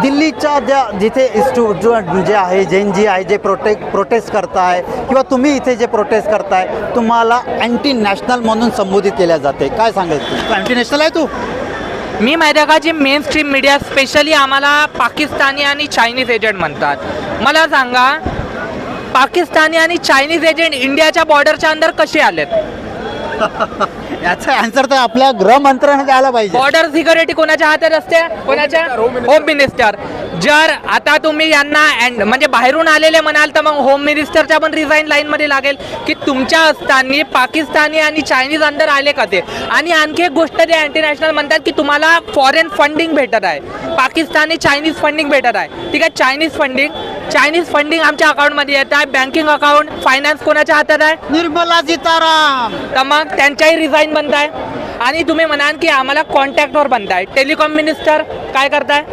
दिल्लीच्या जिथे जे आहे जैन जी आहे जे प्रोटेस्ट करताय किंवा तुम्ही इथे जे प्रोटेस्ट करताय तुम्हाला अँटी नॅशनल म्हणून संबोधित केल्या जाते, काय सांगेल तू? अँटी नॅशनल आहे तू? मी माहिती आहे का, जे मेन स्ट्रीम मीडिया स्पेशली आम्हाला पाकिस्तानी आणि चायनीज एजंट म्हणतात. मला सांगा, पाकिस्तानी आणि चायनीज एजंट इंडियाच्या बॉर्डरच्या अंदर कसे आलेत? याचा आन्सर तर आपल्या गृहमंत्र्यांना द्यायला पाहिजे. बॉर्डर सिक्युरिटी कोणाच्या हातात असते? कोणाच्या? Home minister. जर आता तुम्ही यांना म्हणजे बाहेरून आलेले म्हणाल तर मग होम मिनिस्टरच्या पण रिझाईन लाईनमध्ये लागेल की तुमच्या असताना पाकिस्तानी आणि चायनीज अंदर आले का ते. आणि आणखी एक गोष्ट ते अँटी नॅशनल म्हणतात की तुम्हाला फॉरेन फंडिंग भेटत आहे, पाकिस्तानी चायनीज फंडिंग भेटत आहे. ठीक आहे, चायनीज फंडिंग आमच्या अकाउंटमध्ये येत आहे. बँकिंग अकाउंट, फायनान्स कोणाच्या हातात आहे? निर्मला सीताराम. तर मग त्यांच्याही रिझाईन बनताय. आणि तुम्ही म्हणाल की आम्हाला कॉन्टॅक्टवर बनताय. टेलिकॉम मिनिस्टर काय करताय?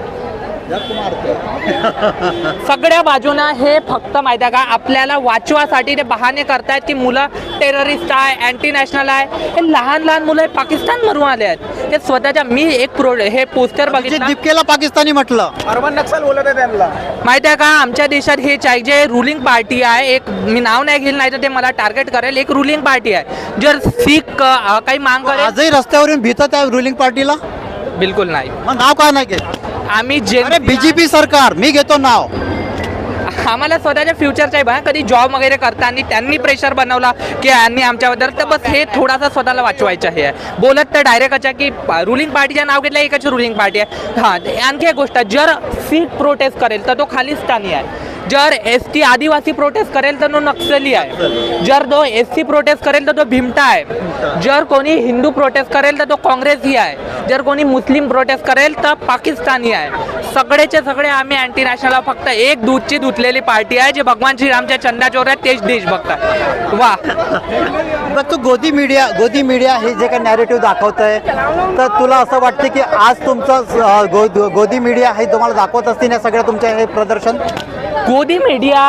सगळ्या बाजूनं हे फक्त माहिती आहे का आपल्याला वाचवासाठी ते बहाणे करतायत की मुलं टेररिस्ट आहे, अँटी नॅशनल आहे. हे लहान लहान मुलं पाकिस्तान मरून आले आहेत. ते स्वतःच्या मी एक हे पोस्टर बघितलं, दीपकेला पाकिस्तानी म्हटलं, अर्बन नक्सल बोलत आहे त्यांना. माहिती आहे का आमच्या देशात हेच आहे. जे रुलिंग पार्टी आहे, एक मी नाव नाही घेईल नाही तर ते मला टार्गेट करेल, एक रुलिंग पार्टी आहे. जर सिख काही मांग करेल, आजही रस्त्यावरून भीतात आहे रुलिंग पार्टीला? बिलकुल नाही. मग नाव काय नाही घेत? आम्ही जे बीजेपी सरकार, मी घेतो नाव. आम्हाला स्वतःच्या फ्युचरचं आहे बघा. कधी जॉब वगैरे करताना त्यांनी प्रेशर बनवला की यांनी आमच्याबद्दल, तर बस हे थोडासा स्वतःला वाचवायचं हे आहे. बोलत तर डायरेक्ट अच्छा की रुलिंग पार्टीचं नाव घेतलं, एकच रुलिंग पार्टी आहे. हां, आणखी एक गोष्ट, जर सिख प्रोटेस्ट करेल तर तो खालिस्तानी आहे. जर ST आदिवासी प्रोटेस्ट करेल तर तो नक्सली आहे. जर तो SC प्रोटेस्ट करेल तर तो भिमटा आहे. जर कोणी हिंदू प्रोटेस्ट करेल तर तो काँग्रेसी आहे. जर कोणी मुस्लिम प्रोटेस्ट करेल तर पाकिस्तानी आहे. सगळेचे सगळे आम्ही अँटी नॅशनल, फक्त एक दूधची धुतलेली पार्टी आहे जे भगवान श्रीरामच्या चंदा चोर तेच देश बघतात. वा. तू गोदी मीडिया हे जे काही नॅरेटिव्ह दाखवत आहे, तर तुला असं वाटतं की आज तुमचं गोदी मीडिया हे तुम्हाला दाखवत असतील या सगळ्या तुमच्या हे प्रदर्शन? Godi media,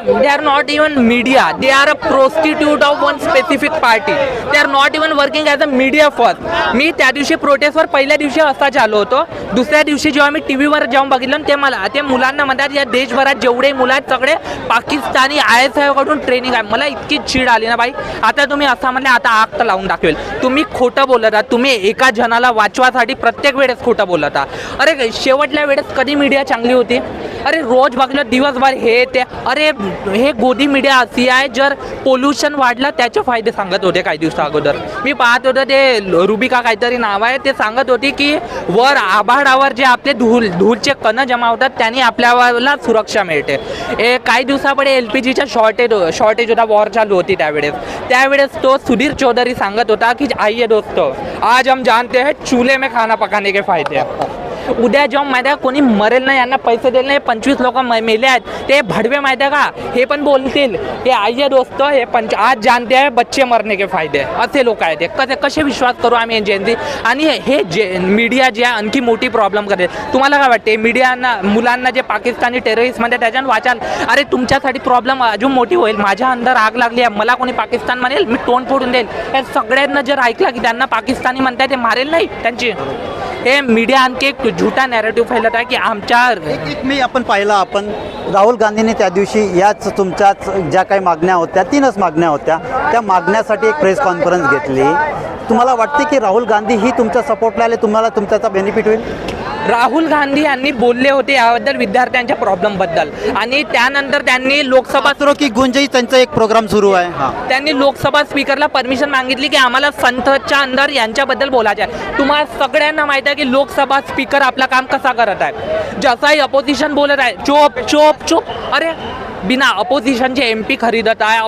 they are not even media. They are a prostitute of one specific party. They are not even working as a media first. मी त्या दिवशी प्रोटेस्टवर पहिल्या दिवशी असाच आलो होतो. दुसऱ्या दिवशी जेव्हा मी टीव्हीवर जाऊन बघितलं ते मुलांना म्हणतात या देशभरात जेवढे मुलं आहेत सगळे पाकिस्तानी ISI कडून ट्रेनिंग आहे. मला इतकी चीड आली ना बाई. आता तुम्ही असं म्हणले आता आग तर लावून टाकवेल. तुम्ही खोटं बोलत आहात. तुम्ही एका जनाला वाचवासाठी प्रत्येक वेळेस खोटं बोलत आहात. अरे शेवटल्या वेळेस कधी मीडिया चांगली होती? अरे रोज बघलं दिवसभर हे ते. अरे हे गोदी मीडिया अशी आहे, जर पोल्युशन वाढलं त्याचे फायदे सांगत होते काही दिवसा अगोदर. मी पाहत होतं ते रुबिका काहीतरी नाव आहे, ते सांगत होती की वर आभाळावर जे आपले धूळचे कण जमा होतात त्यांनी आपल्याला सुरक्षा मिळते. काही दिवसापुढे LPGच्या शॉर्टेज होता, वॉर चालू होती त्यावेळेस तो सुधीर चौधरी सांगत होता की आइए दोस्तों आज हम जानते हैं चूल्हे में खाना पकाने के फायदे. उद्या जेव्हा माहिती आहे कोणी मरेल ना, यांना पैसे दिले नाही, 25 लोक मेले आहेत, ते भडवे माहिती आहे का हे पण बोलतील हे आइए दोस्त हे आज जानते आहे बच्चे मरने के फायदे. असे लोक आहेत. ते कसे विश्वास करू आम्ही जयंती? आणि हे मीडिया जे आहे आणखी मोठी प्रॉब्लेम करेल. तुम्हाला काय वाटते मीडियाना मुलांना जे पाकिस्तानी टेररिस्ट म्हणते त्याच्यानं वाचाल? अरे तुमच्यासाठी प्रॉब्लेम अजून मोठी होईल. माझ्या अंदर आग लागली आहे, मला कोणी पाकिस्तान म्हणेल मी तोंड फोडून देईल. या सगळ्यांना जर ऐकलं की त्यांना पाकिस्तानी म्हणताय ते मारेल नाही त्यांची. हे मीडिया आणखी एक झुटा नॅरेटिव्ह फैलत आहे की आमच्या आपण राहुल गांधींनी त्या दिवशी याच तुमच्याच ज्या काही मागण्या होत्या 3च मागण्या होत्या त्या मागण्यासाठी एक प्रेस कॉन्फरन्स घेतली. तुम्हाला वाटते की राहुल गांधी ही तुमच्या सपोर्टला आले, तुम्हाला तुमच्याचा बेनिफिट होईल? राहुल गांधी यांनी बोलले होते याबद्दल विद्यार्थ्यांच्या प्रॉब्लेमबद्दल आणि त्यानंतर त्यांनी लोकसभा की गुंजई त्यांचा एक प्रोग्राम सुरू आहे. त्यांनी लोकसभा स्पीकरला परमिशन मागितली की आम्हाला संसदच्या अंदर यांच्याबद्दल बोलायचं आहे. तुम्हाला सगळ्यांना माहिती आहे की लोकसभा स्पीकर आपलं काम कसा करत आहे. जसाही अपोजिशन बोलत आहे चोप चोप चोप. अरे बिना अपोजिशनचे MP खरीदत आहे,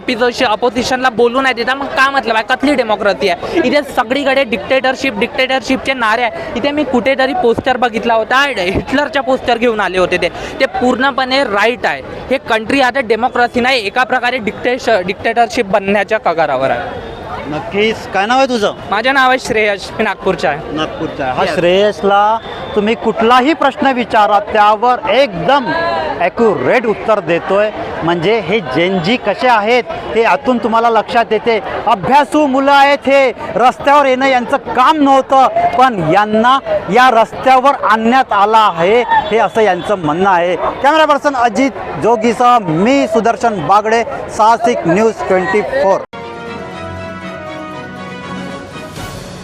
अपोजिशनला बोलू नाही देता. मग काय मतलब आहे? कसली डेमोक्रेसी आहे? इथे सगळीकडे डिक्टेटरशिपचे नारे आहे. इथे मी कुठेतरी पोस्टर बघितला होता, हिटलरच्या पोस्टर घेऊन आले होते. ते पूर्णपणे राईट आहे. हे कंट्री आता डेमोक्रेसी नाही, एका प्रकारे डिक्टेटरशिप बनण्याच्या कगारावर आहे. नक्कीच. काय नाव आहे तुझं? माझं नाव आहे श्रेयश, मी नागपूरचा आहे. हा श्रेयसला तुम्ही कुठलाही प्रश्न विचारा त्यावर एकदम ॲक्युरेट उत्तर देतोय. म्हणजे हे जेनजी कसे आहेत हे आतून तुम्हाला लक्षात येते. अभ्यासू मुलं आहेत, हे रस्त्यावर येणं यांचं काम नव्हतं, पण यांना या रस्त्यावर आणण्यात आला आहे, हे असं यांचं म्हणणं आहे. कॅमेरा पर्सन अजित जोगीसह मी सुदर्शन बागडे, साहसिक न्यूज 24.